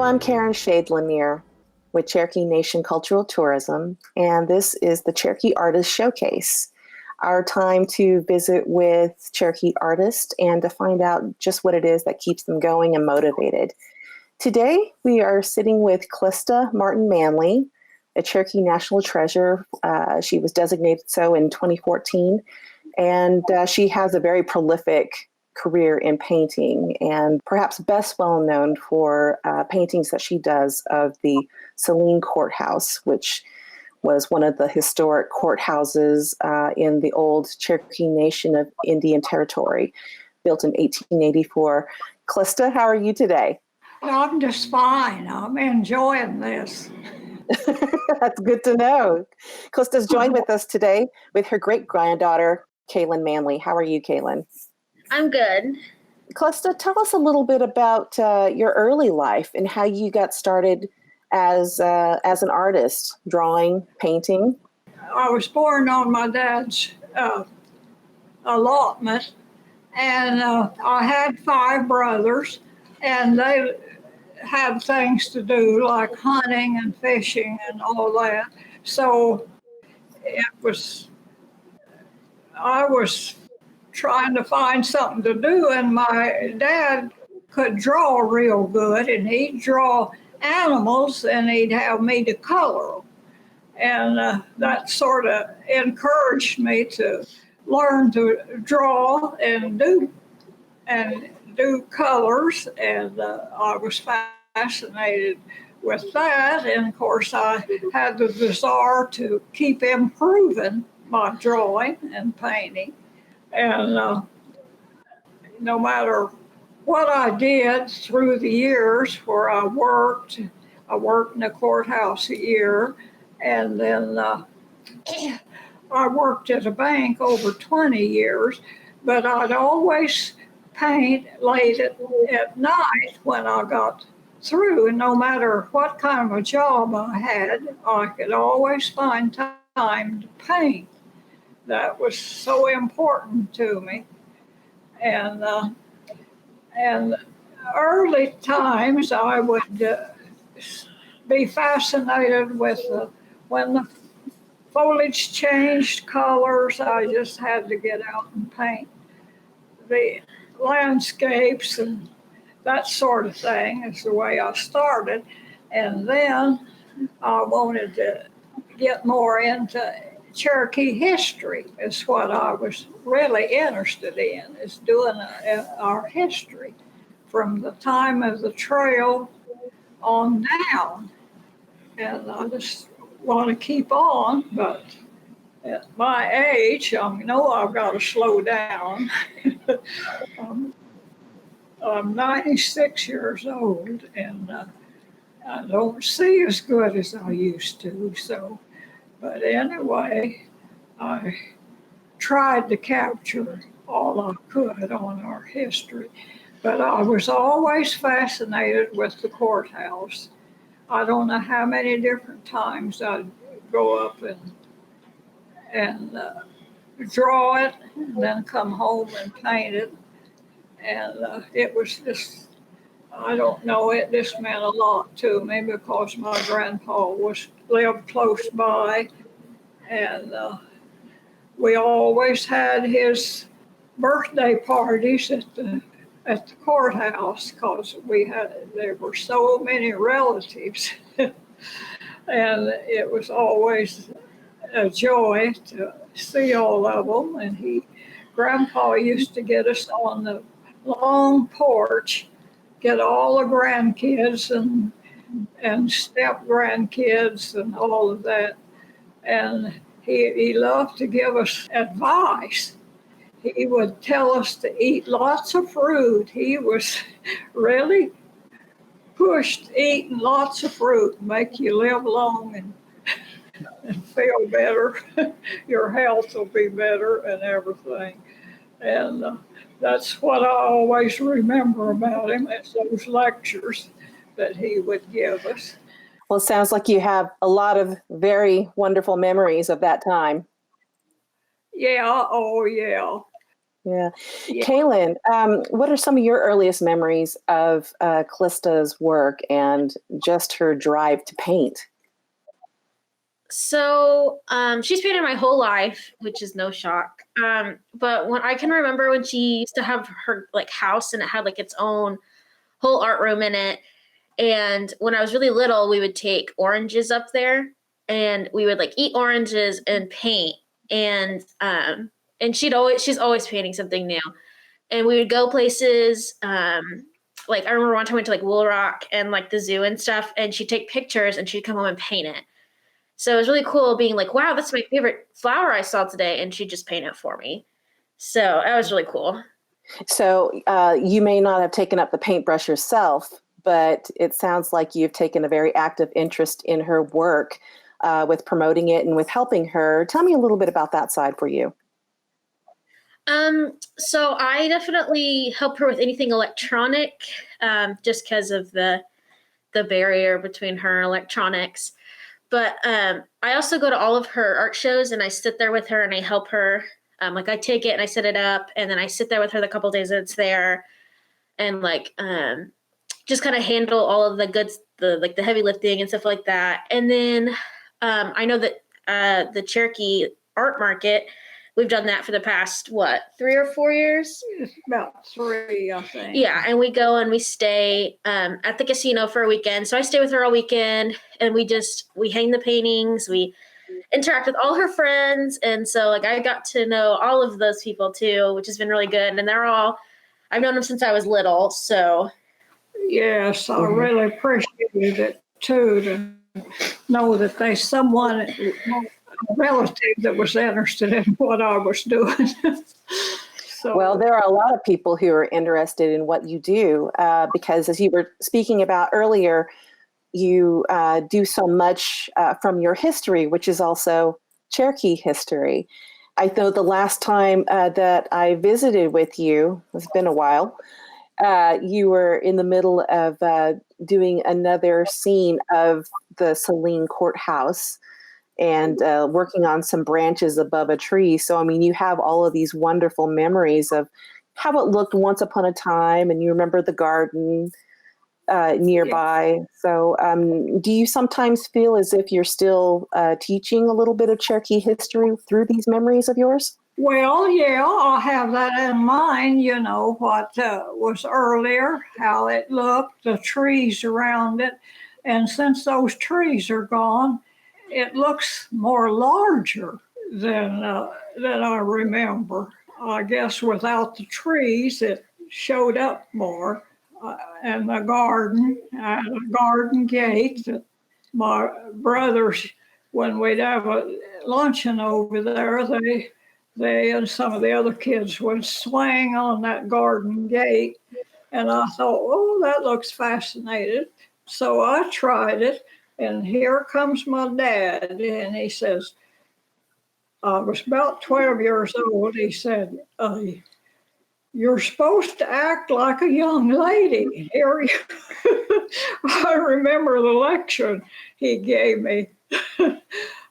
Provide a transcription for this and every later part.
I'm Karen Shade-Lanier with Cherokee Nation Cultural Tourism, and this is the Cherokee Artist Showcase, our time to visit with Cherokee artists and to find out just what it is that keeps them going and motivated. Today, we are sitting with Clesta Martin-Manley, a Cherokee National Treasure. She was designated so in 2014, and she has a very prolific career in painting, and perhaps best well known for paintings that she does of the Saline Courthouse, which was one of the historic courthouses in the old Cherokee Nation of Indian Territory, built in 1884. Clesta, how are you today? I'm just fine. I'm enjoying this. That's good to know. Clesta's joined with us today with her great-granddaughter, Kaylin Manley. How are you, Kaylin? I'm good. Clesta, tell us a little bit about your early life and how you got started as an artist, drawing, painting. I was born on my dad's allotment, and I had 5 brothers, and they had things to do like hunting and fishing and all that. So I was trying to find something to do, and my dad could draw real good, and he'd draw animals and he'd have me to color them. And that sort of encouraged me to learn to draw and do colors, and I was fascinated with that. And of course I had the desire to keep improving my drawing and painting. And no matter what I did through the years where I worked in the courthouse a year, and then I worked at a bank over 20 years, but I'd always paint late at night when I got through. And no matter what kind of a job I had, I could always find time to paint. That was so important to me. And early times I would be fascinated with when the foliage changed colors. I just had to get out and paint the landscapes and that sort of thing. Is the way I started. And then I wanted to get more into Cherokee history. Is what I was really interested in, is doing our history from the time of the trail on down. And I just want to keep on, but at my age, I know I've got to slow down. I'm 96 years old, and I don't see as good as I used to. So, but anyway, I tried to capture all I could on our history. But I was always fascinated with the courthouse. I don't know how many different times I'd go up and draw it, and then come home and paint it. And it was just, I don't know, it just meant a lot to me because my grandpa lived close by, and we always had his birthday parties at the courthouse because there were so many relatives. And it was always a joy to see all of them. And Grandpa used to get us on the long porch, get all the grandkids and step grandkids and all of that. And he loved to give us advice. He would tell us to eat lots of fruit. He was really pushed eating lots of fruit, make you live long and feel better. Your health will be better and everything. And that's what I always remember about him, is those lectures that he would give us. Well, it sounds like you have a lot of very wonderful memories of that time. Yeah, oh yeah. Yeah. Yeah. Kaylin, what are some of your earliest memories of Clesta's work and just her drive to paint? So she's painted my whole life, which is no shock. But when I can remember when she used to have her like house and it had like its own whole art room in it. And when I was really little, we would take oranges up there and we would like eat oranges and paint. And she's always painting something new. And we would go places. Like I remember one time we went to like Wool Rock and like the zoo and stuff, and she'd take pictures and she'd come home and paint it. So it was really cool being like, wow, that's my favorite flower I saw today. And she'd just paint it for me. So that was really cool. So you may not have taken up the paintbrush yourself, but it sounds like you've taken a very active interest in her work with promoting it and with helping her. Tell me a little bit about that side for you. So I definitely help her with anything electronic, just because of the barrier between her and electronics. But I also go to all of her art shows and I sit there with her and I help her. Like I take it and I set it up and then I sit there with her the couple days that it's there and like just kind of handle all of the heavy lifting and stuff like that. And then I know that the Cherokee Art Market, we've done that for the past, 3 or 4 years? It's about 3, I think. Yeah, and we go and we stay at the casino for a weekend. So I stay with her all weekend, and we hang the paintings, we interact with all her friends, and so like I got to know all of those people too, which has been really good. And I've known them since I was little, so. Yes, I really appreciated it too, to know that there's someone, a relative that was interested in what I was doing. So, Well, there are a lot of people who are interested in what you do because, as you were speaking about earlier, you do so much from your history, which is also Cherokee history. I know the last time that I visited with you, it's been a while, you were in the middle of doing another scene of the Saline Courthouse and working on some branches above a tree. So, I mean, you have all of these wonderful memories of how it looked once upon a time, and you remember the garden nearby. Yeah. So do you sometimes feel as if you're still teaching a little bit of Cherokee history through these memories of yours? Well, yeah, I have that in mind, what was earlier, how it looked, the trees around it. And since those trees are gone, it looks more larger than I remember. I guess without the trees, it showed up more. And the garden, a garden gate. My brothers, when we'd have a luncheon over there, they and some of the other kids would swing on that garden gate. And I thought, oh, that looks fascinating. So I tried it. And here comes my dad. And he says, I was about 12 years old. He said, you're supposed to act like a young lady. Here I remember the lecture he gave me.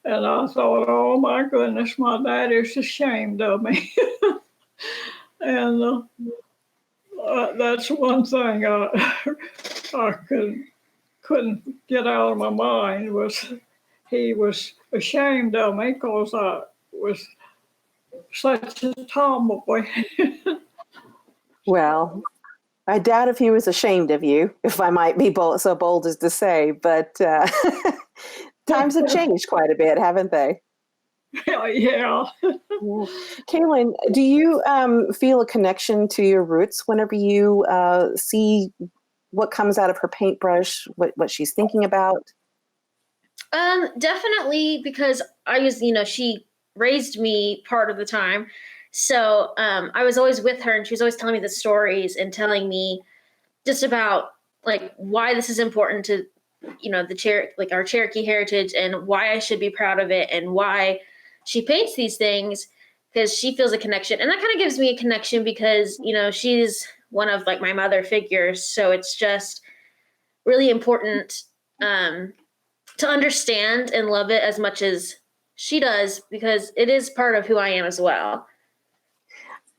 And I thought, oh my goodness, my dad is ashamed of me. And that's one thing I couldn't get out of my mind, was he was ashamed of me because I was such a tomboy. Well, I doubt if he was ashamed of you, if I might be so bold as to say, but times have changed quite a bit, haven't they? Yeah. Kaylin, do you feel a connection to your roots whenever you see what comes out of her paintbrush, what she's thinking about? Definitely, because she raised me part of the time. So I was always with her and she was always telling me the stories and telling me just about like why this is important to, our Cherokee heritage and why I should be proud of it and why she paints these things, because she feels a connection. And that kind of gives me a connection because, she's one of like my mother figures. So it's just really important to understand and love it as much as she does, because it is part of who I am as well.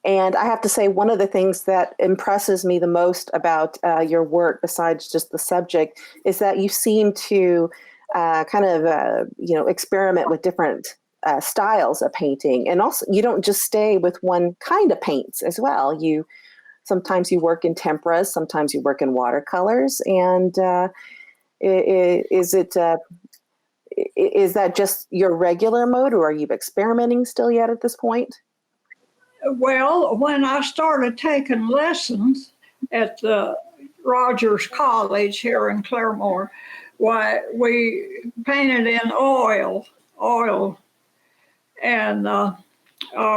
And I have to say, one of the things that impresses me the most about your work, besides just the subject, is that you seem to experiment with different styles of painting. And also, you don't just stay with one kind of paints as well. Sometimes you work in temperas, sometimes you work in watercolors. And is that just your regular mode, or are you experimenting still yet at this point? Well, when I started taking lessons at the Rogers College here in Claremore, why we painted in oil, and I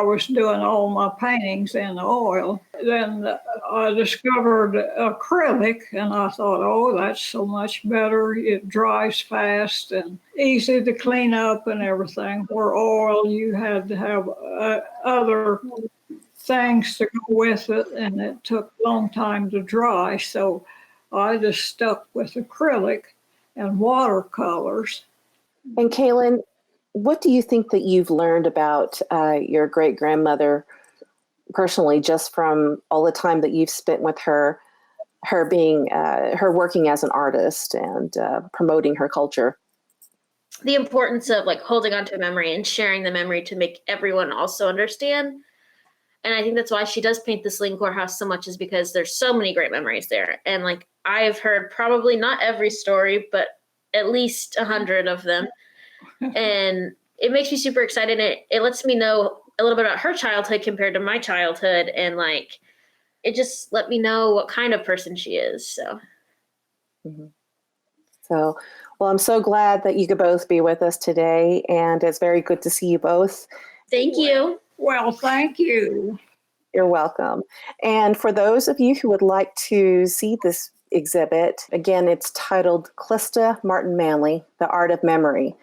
was doing all my paintings in oil. Then I discovered acrylic, and I thought, oh, that's so much better. It dries fast and easy to clean up and everything. Where oil, you had to have other things to go with it, and it took a long time to dry. So I just stuck with acrylic and watercolors. And Kaylin, what do you think that you've learned about your great-grandmother personally, just from all the time that you've spent with her being her working as an artist and promoting her culture? The importance of like holding on to a memory and sharing the memory to make everyone also understand. And I think that's why she does paint the Saline Courthouse so much, is because there's so many great memories there. And like, I've heard probably not every story, but at least 100 of them. And it makes me super excited. It lets me know a little bit about her childhood compared to my childhood. And like, it just let me know what kind of person she is. So. Mm-hmm. So, well, I'm so glad that you could both be with us today. And it's very good to see you both. Thank you. Well, thank you. You're welcome. And for those of you who would like to see this exhibit, again, it's titled Clesta, Martin-Manley, The Art of Memory.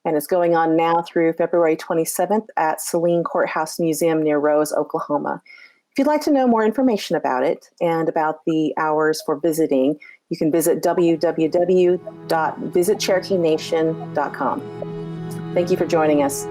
And it's going on now through February 27th at Saline Courthouse Museum near Rose, Oklahoma. If you'd like to know more information about it and about the hours for visiting, you can visit www.visitcherokenation.com. Thank you for joining us.